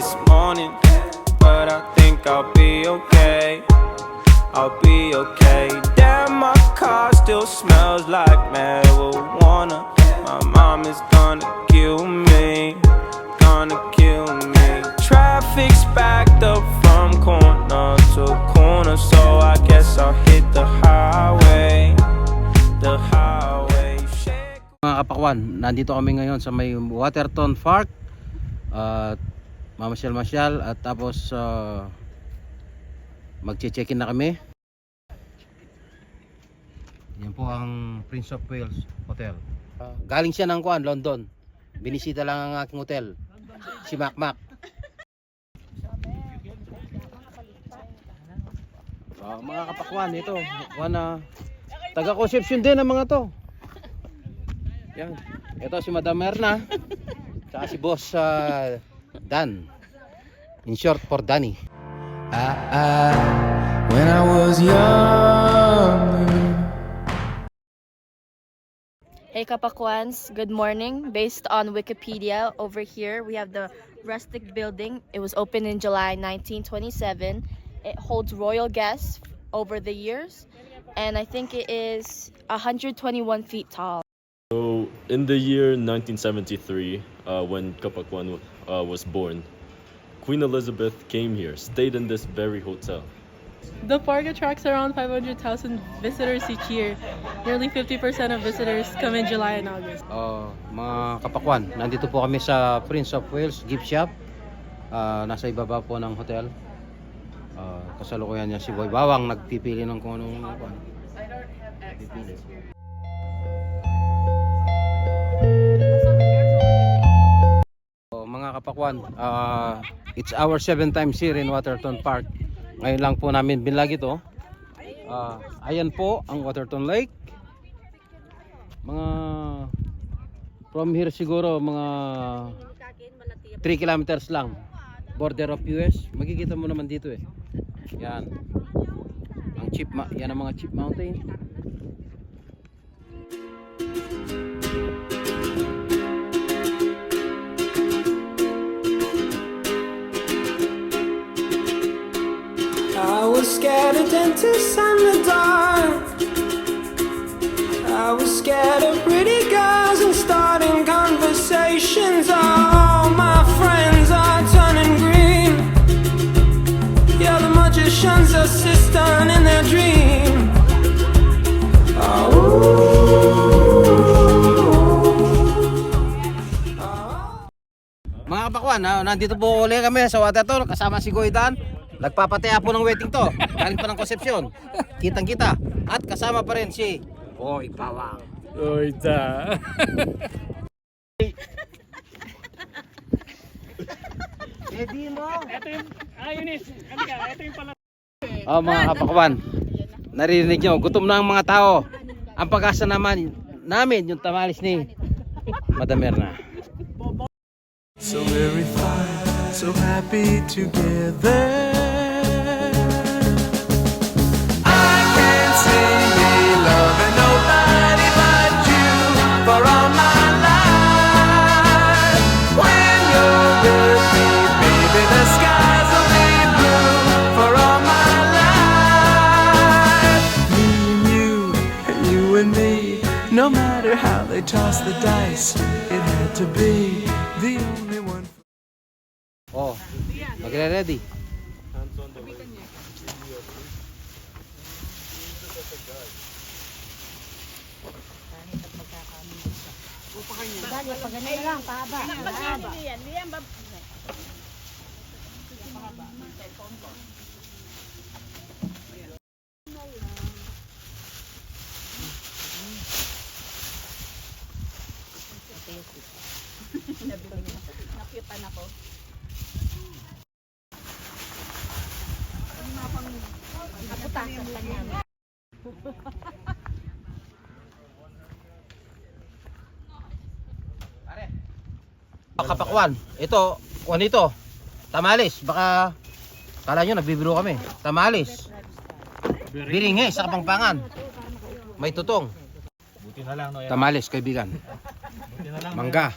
this morning, but I think I'll be okay. I'll be okay. Damn, my car still smells like marijuana. My mom is gonna kill me, gonna kill me. Traffic's backed up from corner to corner, so I guess I'll hit the highway, the highway. Mga kapakwan, nandito kami ngayon sa may Waterton Park at mamasyal-masyal at tapos magche-check-in na kami. Yan po ang Prince of Wales Hotel. Galing siya ng London. Binisita lang ang aking hotel, si Macmac. Mga kapakwan, ito taga Concepcion din ang mga to. Yan. Ito si Madam Merna, saka si Boss Dan, in short for Danny. When I was young. Hey Kapakwans, good morning. Based on Wikipedia, over here we have the rustic building. It was opened in July 1927. It holds royal guests over the years, and I think it is 121 feet tall. So in the year 1973, when Kapakwan was born, Queen Elizabeth came here, stayed in this very hotel. The park attracts around 500,000 visitors each year. Nearly 50% of visitors come in July and August. Mga kapakwan, nandito po kami sa Prince of Wales gift shop. Nasa ibaba po ng hotel. Kasalukuyan niya si Boy Bawang nagpipili ng kung anong pipili. Mga kapakwan, it's our 7th time here in Waterton Park. Ngayon lang po namin binlog ito. Ayan po ang Waterton Lake. Mga from here siguro mga 3 kilometers lang. Border of US. Makikita mo naman dito eh. Yan. Yan ang mga Chip Mountain. I was scared of dentists and the dark. I was scared of pretty girls and starting conversations. All my friends are turning green. Yeah, the magician's assistant in their dream. Mga kapakwan, nandito po ulit kami sa Waterton kasama si Goydan. Nagpapataya po ng wedding to. Galing pa ng Concepcion. Kitang kita. At kasama pa rin si Boy Bawang. Oy da. Ready mo? Ito yung, Eunice, ito yung pala. Mga kapakwan, naririnig nyo, gutom na ang mga tao. Ang pag-asa namin yung tamalis ni Madam Merna. So very fine, so happy together. I can't see me loving nobody but you for all my life. When you're with me, baby, the skies will be blue for all my life. Me and you and me, no matter how they toss the dice, it had to be the only one. Magre-ready. Nakipan ako. Naputasan pa niya. Kapakwan, ito, tamales, baka kala nyo nagbibiro kami. Tamales, biringhe sa Kapampangan, may tutong. Buti na lang, no? Tamales, kaibigan. Buti na lang. Mangga.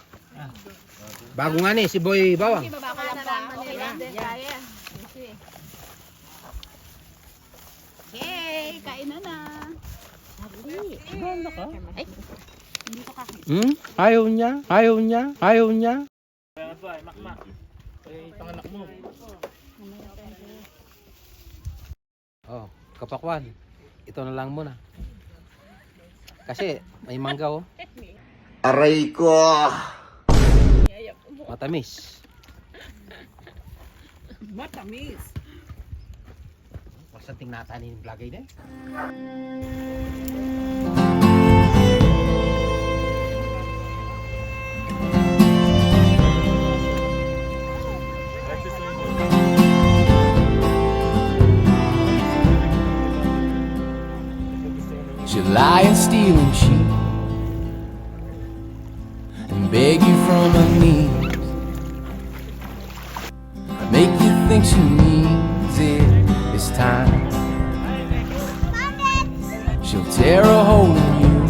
Bago nga ni si Boy Bawang. Baba ko lang pa. Okay na. Yay! Kain na na. Hmm? Ayaw niya? Ayaw niya? Ayaw niya? Oh, kapakwan. Ito na lang muna. Kasi may mangga oh. Aray ko! Matamis. Matamis. Basta tingnan natin yung vlogay na. She'll lie and steal and cheat and beg you from her knees. Make you think she needs it this time. She'll tear a hole in you,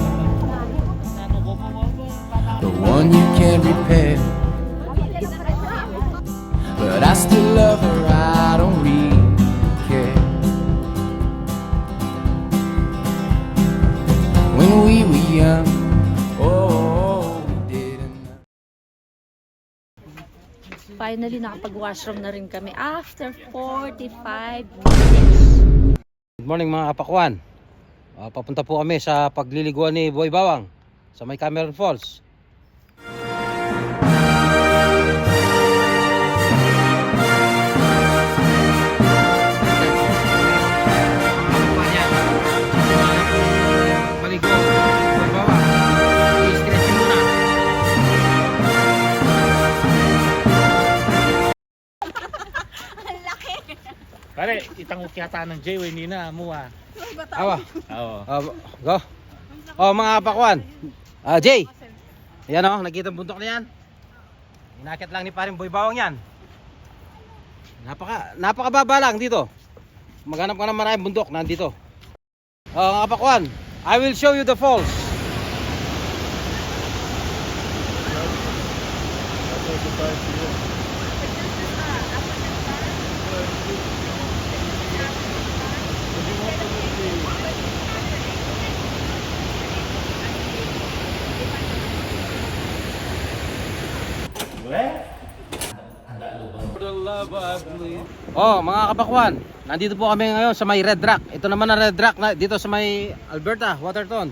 the one you can't repair. But I still love her, I don't really care. When we were young, oh, we didn't know. Finally, nakapag-washroom na rin kami after 45 minutes. Good morning mga kapakwan. Papunta po kami sa pagliliguan ni Boy Bawang sa may Cameron Falls. Maligo, Boy Bawang. I-stretch muna. Pare, itangok yata ng J-Way ni na mo ah. Awa. Oo. Go. Oh mga kapakwan. Jay. Ayan oh, nakita ang bundok na yan. Inakit lang ni paring Boy Bawang yan. Napakababa lang dito. Maghanap ka ng maraming bundok nandito. Mga kapakwan, I will show you the falls. Oh, mga kapakwan, nandito po kami ngayon sa may Red Rock. Ito naman ang Red Rock na dito sa may Alberta, Waterton.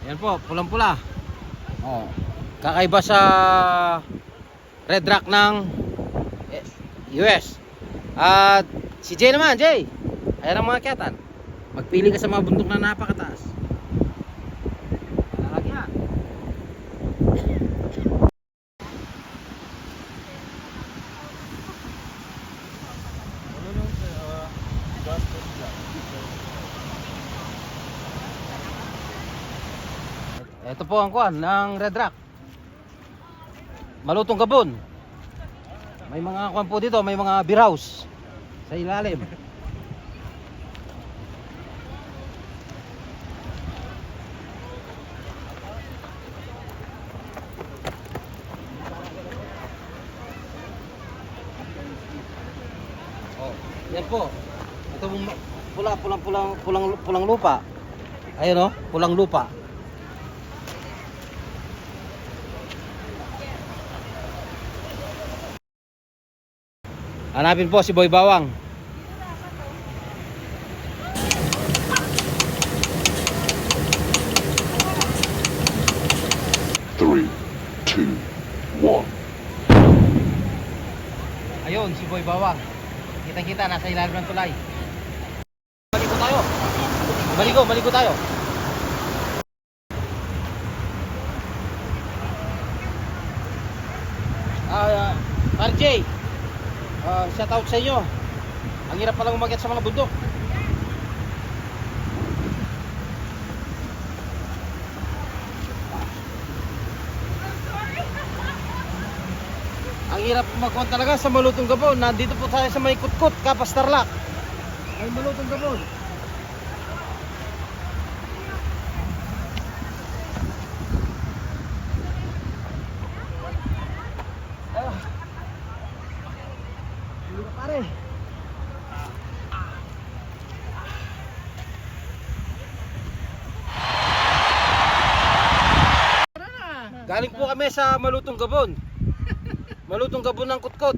Ayan po, pulang-pula. Oh, kakaiba sa Red Rock ng US. At si Jay naman, Jay. Ayan ang mga kyatan. Magpili ka sa mga bundok na napakataas. Lalagi ha. Ito po ang kuan ng Red Rock. Malutong Gabon. May mga kuan po dito, may mga beer house sa ilalim. Oh, yan po. Ito pulang lupa. Ayun oh, pulang lupa. Hanapin po si Boy Bawang. Three, two, one. Ayun, si Boy Bawang. Kita-kita, nasa ilalim ng tulay. Baligo tayo. Baligo tayo. RJ, shout out sa inyo. Ang hirap palang umakyat sa mga bundok. Ang hirap magkuhan talaga sa Malutong Gabon. Nandito po tayo sa may Kutkut, Kapas Tarlac. Ay Malutong Gabon. Pare. Galing po kami sa Malutong Gabon. Malutong Gabon ng Kutkot.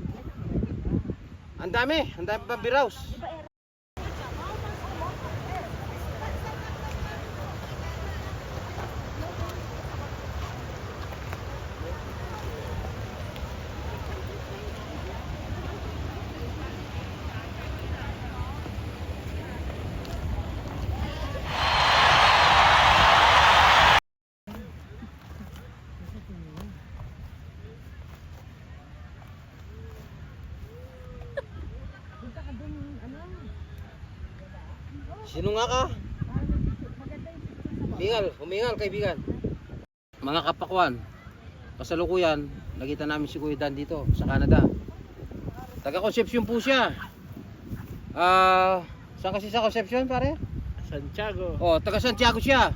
Ang dami pang biraws. Sino nga ka? Humingal kaibigan. Mga kapakwan, kasalukuyan, nakita namin si Kuya Dan dito sa Canada. Taga Concepcion po siya. Saan kasi sa Concepcion pare? Santiago. Oh, taga Santiago siya.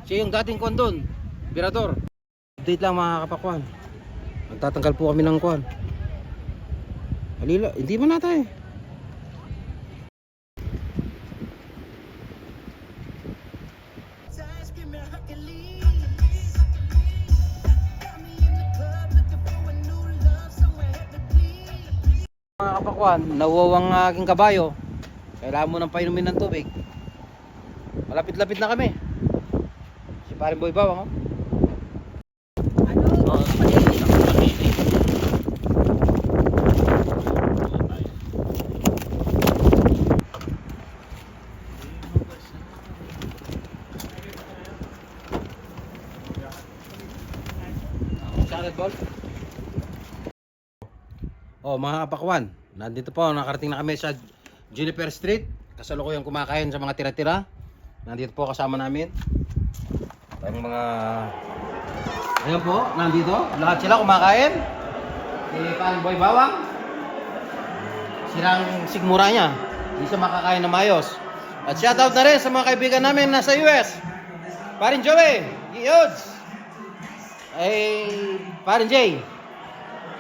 Siya yung dating kwan doon, Birador. Update lang mga kapakwan. Magtatanggal po kami ng kwan. Halila, hindi man natin eh. Mga kapakwan, nawawang aking kabayo. Kailangan mo nang painumin ng tubig. Malapit-lapit na kami. Si Paring Boy Bawang, oh. Ball. Oh, mga kapakwan, nandito po, nakarating na kami sa Juniper Street. Kasalukuyang kumakain sa mga tira-tira. Nandito po kasama namin ang mga, ayun po, nandito lahat sila kumakain. Si Paring Boy Bawang, sirang sigmura niya, hindi siya makakain na mayos. At shoutout na rin sa mga kaibigan namin nasa US. Paring Joey, Yods, ay Paring Jay,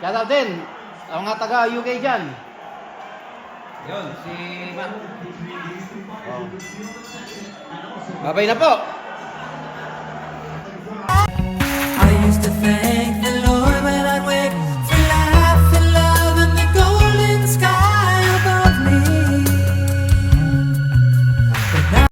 shoutout din ang mga taga UK dyan. Yun, si Mac. Oh. Babay na po.